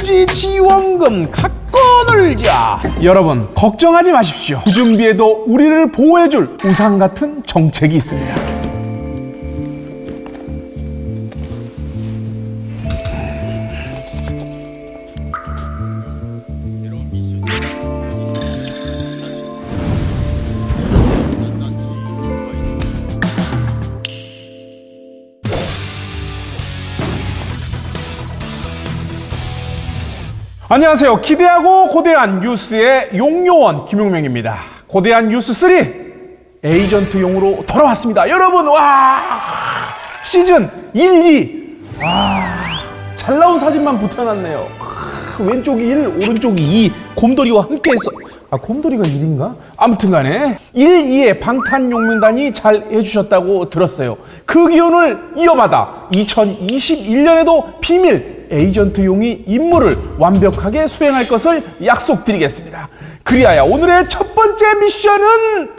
고용유지지원금 각건을자. 여러분 걱정하지 마십시오. 구준비에도 우리를 보호해줄 우상 같은 정책이 있습니다. 안녕하세요. 기대하고 고대한 뉴스의 용요원 김용명입니다. 고대한 뉴스 3 에이전트용으로 돌아왔습니다. 여러분, 와, 시즌 1, 2. 잘 나온 사진만 붙여놨네요. 왼쪽이 1, 오른쪽이 2. 곰돌이와 함께해서. 곰돌이가 1인가? 아무튼 간에 1, 2의 방탄용명단이 잘 해주셨다고 들었어요. 그 기운을 이어받아 2021년에도 비밀 에이전트용이 임무를 완벽하게 수행할 것을 약속드리겠습니다. 그리하여 오늘의 첫 번째 미션은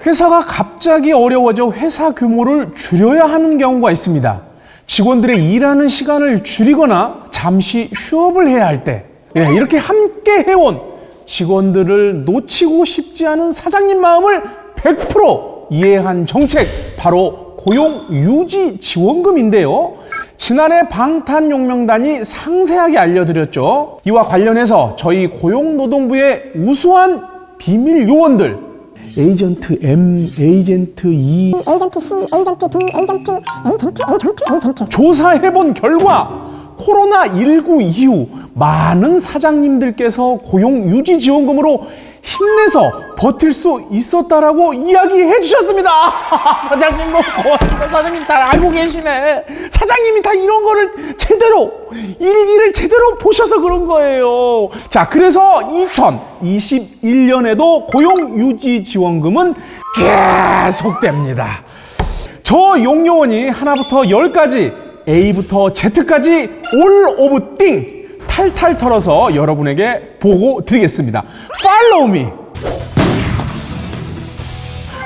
회사가 갑자기 어려워져 회사 규모를 줄여야 하는 경우가 있습니다. 직원들의 일하는 시간을 줄이거나 잠시 휴업을 해야 할 때, 이렇게 함께 해온 직원들을 놓치고 싶지 않은 사장님 마음을 100% 이해한 정책, 바로 고용유지지원금인데요. 지난해 방탄용명단이 상세하게 알려드렸죠. 이와 관련해서 저희 고용노동부의 우수한 비밀 요원들, 에이전트 M, 에이전트 E, 에이전트 C, 에이전트 B, 에이전트 조사해본 결과 코로나19 이후 많은 사장님들께서 고용유지지원금으로 힘내서 버틸 수 있었다라고 이야기해 주셨습니다. 사장님도 고맙습니다. 사장님 다 알고 계시네. 사장님이 다 이런 거를 제대로 일기를 제대로 보셔서 그런 거예요. 자, 그래서 2021년에도 고용유지지원금은 계속됩니다. 저 용요원이 하나부터 10까지 A부터 Z까지 올 오브 띵 탈탈 털어서 여러분에게 보고 드리겠습니다. Follow me.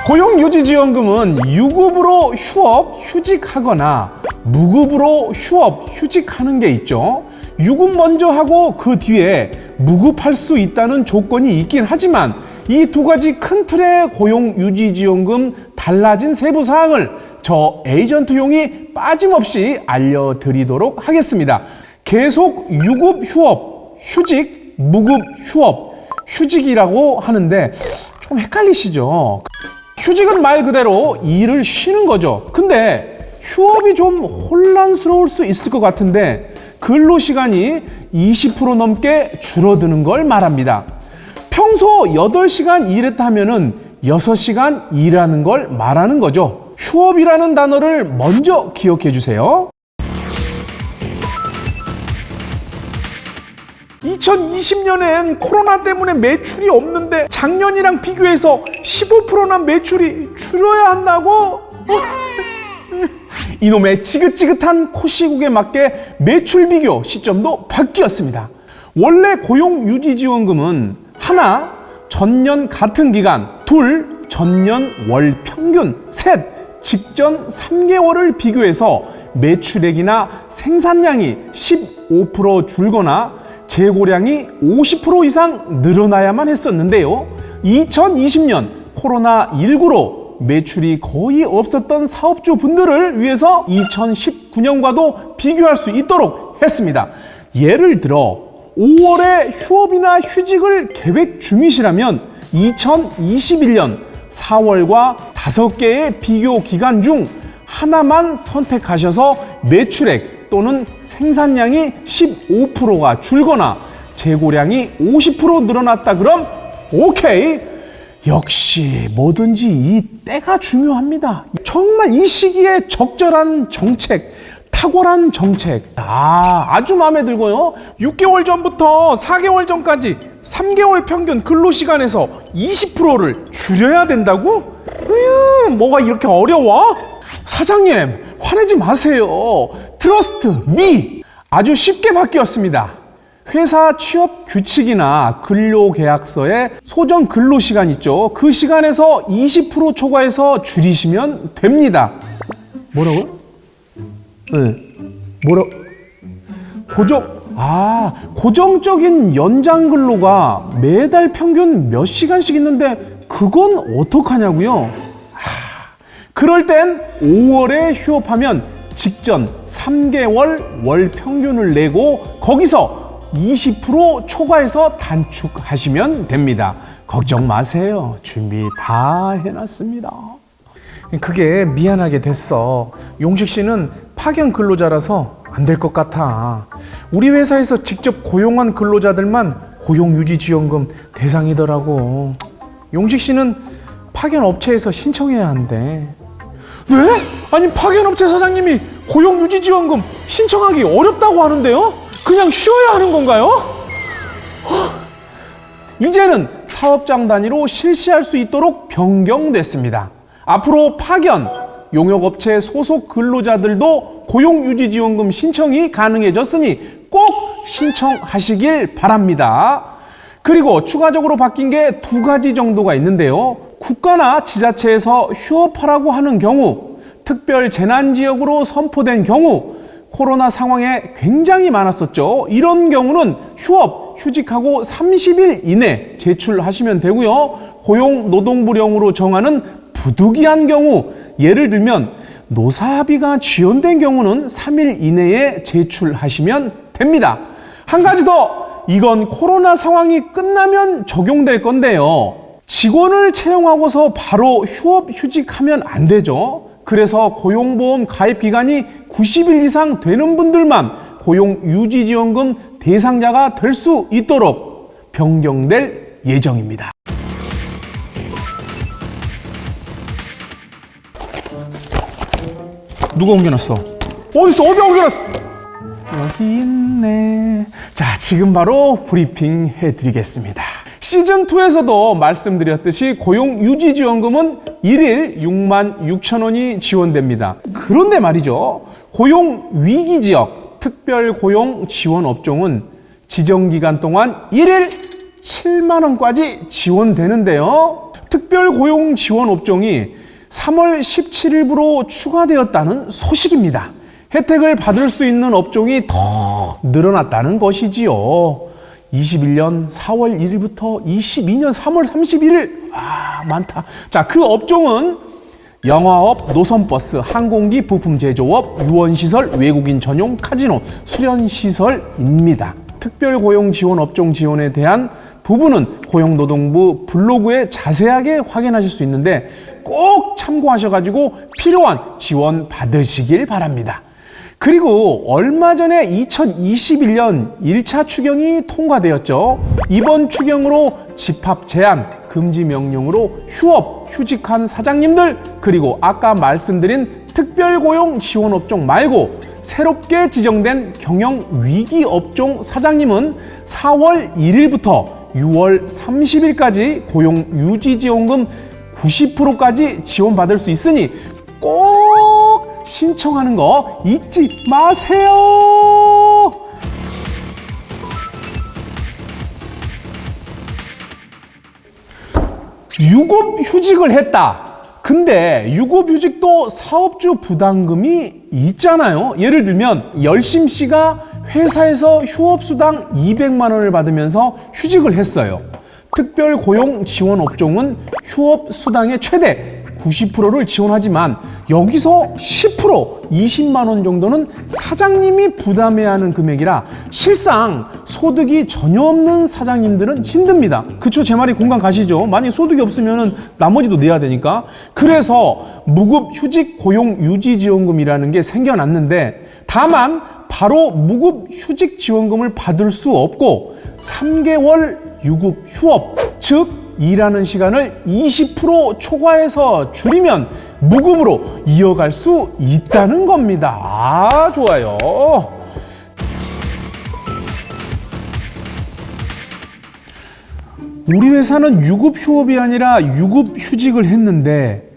고용유지지원금은 유급으로 휴업, 휴직하거나 무급으로 휴업, 휴직하는 게 있죠. 유급 먼저 하고 그 뒤에 무급할 수 있다는 조건이 있긴 하지만 이 두 가지 큰 틀의 고용유지지원금 달라진 세부 사항을 저 에이전트용이 빠짐없이 알려드리도록 하겠습니다. 계속 유급 휴업, 휴직, 무급 휴업, 휴직이라고 하는데 좀 헷갈리시죠? 휴직은 말 그대로 일을 쉬는 거죠. 근데 휴업이 좀 혼란스러울 수 있을 것 같은데 근로시간이 20% 넘게 줄어드는 걸 말합니다. 평소 8시간 일했다 하면은 6시간 일하는 걸 말하는 거죠. 휴업이라는 단어를 먼저 기억해 주세요. 2020년엔 코로나 때문에 매출이 없는데 작년이랑 비교해서 15%나 매출이 줄어야 한다고? 이놈의 지긋지긋한 코시국에 맞게 매출 비교 시점도 바뀌었습니다. 원래 고용유지지원금은 하나, 전년 같은 기간, 둘, 전년 월 평균, 셋, 직전 3개월을 비교해서 매출액이나 생산량이 15% 줄거나 재고량이 50% 이상 늘어나야만 했었는데요. 2020년 코로나19로 매출이 거의 없었던 사업주 분들을 위해서 2019년과도 비교할 수 있도록 했습니다. 예를 들어 5월에 휴업이나 휴직을 계획 중이시라면 2021년 4월과 5개의 비교 기간 중 하나만 선택하셔서 매출액 또는 생산량이 15%가 줄거나 재고량이 50% 늘어났다 그럼 오케이. 역시 뭐든지 이 때가 중요합니다. 정말 이 시기에 적절한 정책, 탁월한 정책, 아주 마음에 들고요. 6개월 전부터 4개월 전까지 3개월 평균 근로시간에서 20%를 줄여야 된다고? 뭐가 이렇게 어려워? 사장님, 화내지 마세요. 트러스트 미. 아주 쉽게 바뀌었습니다. 회사 취업 규칙이나 근로계약서에 소정 근로시간 있죠. 그 시간에서 20% 초과해서 줄이시면 됩니다. 뭐라고요? 네. 뭐라? 고정적인 연장 근로가 매달 평균 몇 시간씩 있는데 그건 어떡하냐고요? 그럴 땐 5월에 휴업하면 직전 3개월 월 평균을 내고 거기서 20% 초과해서 단축하시면 됩니다. 걱정 마세요. 준비 다 해놨습니다. 그게 미안하게 됐어. 용식 씨는 파견 근로자라서 안 될 것 같아. 우리 회사에서 직접 고용한 근로자들만 고용유지지원금 대상이더라고. 용식 씨는 파견 업체에서 신청해야 한대. 네? 아니 파견업체 사장님이 고용유지지원금 신청하기 어렵다고 하는데요? 그냥 쉬어야 하는 건가요? 이제는 사업장 단위로 실시할 수 있도록 변경됐습니다. 앞으로 파견, 용역업체 소속 근로자들도 고용유지지원금 신청이 가능해졌으니 꼭 신청하시길 바랍니다. 그리고 추가적으로 바뀐 게 2가지 정도가 있는데요. 국가나 지자체에서 휴업하라고 하는 경우, 특별 재난지역으로 선포된 경우, 코로나 상황에 굉장히 많았었죠. 이런 경우는 휴직하고 30일 이내 제출하시면 되고요. 고용노동부령으로 정하는 부득이한 경우, 예를 들면 노사합의가 지연된 경우는 3일 이내에 제출하시면 됩니다. 한 가지 더, 이건 코로나 상황이 끝나면 적용될 건데요. 직원을 채용하고서 바로 휴직하면 안 되죠. 그래서 고용보험 가입 기간이 90일 이상 되는 분들만 고용유지지원금 대상자가 될 수 있도록 변경될 예정입니다. 누가 옮겨놨어? 어딨어? 어디 옮겨놨어? 여기 있네. 자, 지금 바로 브리핑 해드리겠습니다. 시즌2에서도 말씀드렸듯이 고용유지지원금은 1일 66,000원이 지원됩니다. 그런데 말이죠. 고용위기지역 특별고용지원업종은 지정기간 동안 1일 7만원까지 지원되는데요. 특별고용지원업종이 3월 17일부로 추가되었다는 소식입니다. 혜택을 받을 수 있는 업종이 더 늘어났다는 것이지요. 21년 4월 1일부터 22년 3월 31일. 많다. 자, 그 업종은 영화업, 노선버스, 항공기 부품 제조업, 유원시설, 외국인 전용 카지노, 수련시설입니다. 특별고용지원업종 지원에 대한 부분은 고용노동부 블로그에 자세하게 확인하실 수 있는데 꼭 참고하셔가지고 필요한 지원 받으시길 바랍니다. 그리고 얼마 전에 2021년 1차 추경이 통과되었죠. 이번 추경으로 집합 제한, 금지 명령으로 휴직한 사장님들, 그리고 아까 말씀드린 특별고용 지원업종 말고 새롭게 지정된 경영위기업종 사장님은 4월 1일부터 6월 30일까지 고용유지지원금 90%까지 지원받을 수 있으니 꼭 신청하는 거 잊지 마세요. 유급휴직을 했다. 근데 유급휴직도 사업주 부담금이 있잖아요. 예를 들면 열심 씨가 회사에서 휴업수당 200만 원을 받으면서 휴직을 했어요. 특별고용지원업종은 휴업수당의 최대 90%를 지원하지만 여기서 10% 20만 원 정도는 사장님이 부담해야 하는 금액이라 실상 소득이 전혀 없는 사장님들은 힘듭니다. 그쵸? 제 말이 공감 가시죠? 만약 소득이 없으면 나머지도 내야 되니까. 그래서 무급휴직 고용유지지원금이라는 게 생겨났는데 다만 바로 무급휴직지원금을 받을 수 없고 3개월 유급휴업, 즉 일하는 시간을 20% 초과해서 줄이면 무급으로 이어갈 수 있다는 겁니다. 좋아요. 우리 회사는 유급휴업이 아니라 유급휴직을 했는데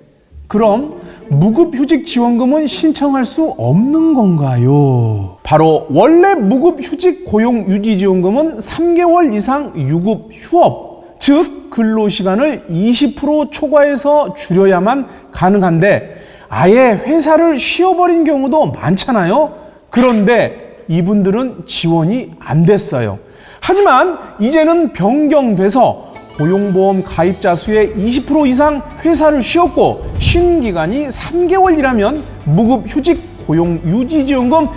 그럼 무급휴직 지원금은 신청할 수 없는 건가요? 바로 원래 무급휴직 고용유지지원금은 3개월 이상 유급휴업, 즉 근로시간을 20% 초과해서 줄여야만 가능한데 아예 회사를 쉬어버린 경우도 많잖아요. 그런데 이분들은 지원이 안 됐어요. 하지만 이제는 변경돼서 고용보험 가입자 수의 20% 이상 회사를 쉬었고 쉰 기간이 3개월이라면 무급휴직 고용유지지원금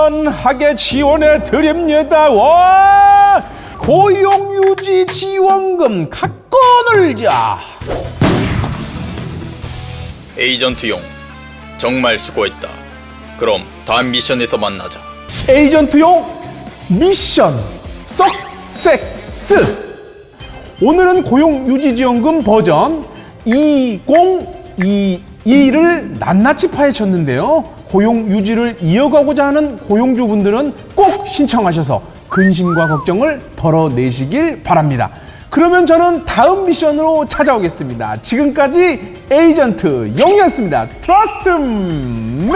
시원하게 지원해 드립니다. 와! 고용유지지원금 각건을자. 에이전트용 정말 수고했다. 그럼 다음 미션에서 만나자. 에이전트용 미션 석세스. 오늘은 고용유지지원금 버전 2022를 낱낱이 파헤쳤는데요. 고용유지를 이어가고자 하는 고용주분들은 꼭 신청하셔서 근심과 걱정을 덜어내시길 바랍니다. 그러면 저는 다음 미션으로 찾아오겠습니다. 지금까지 에이전트 용이었습니다. 트러스트 맨!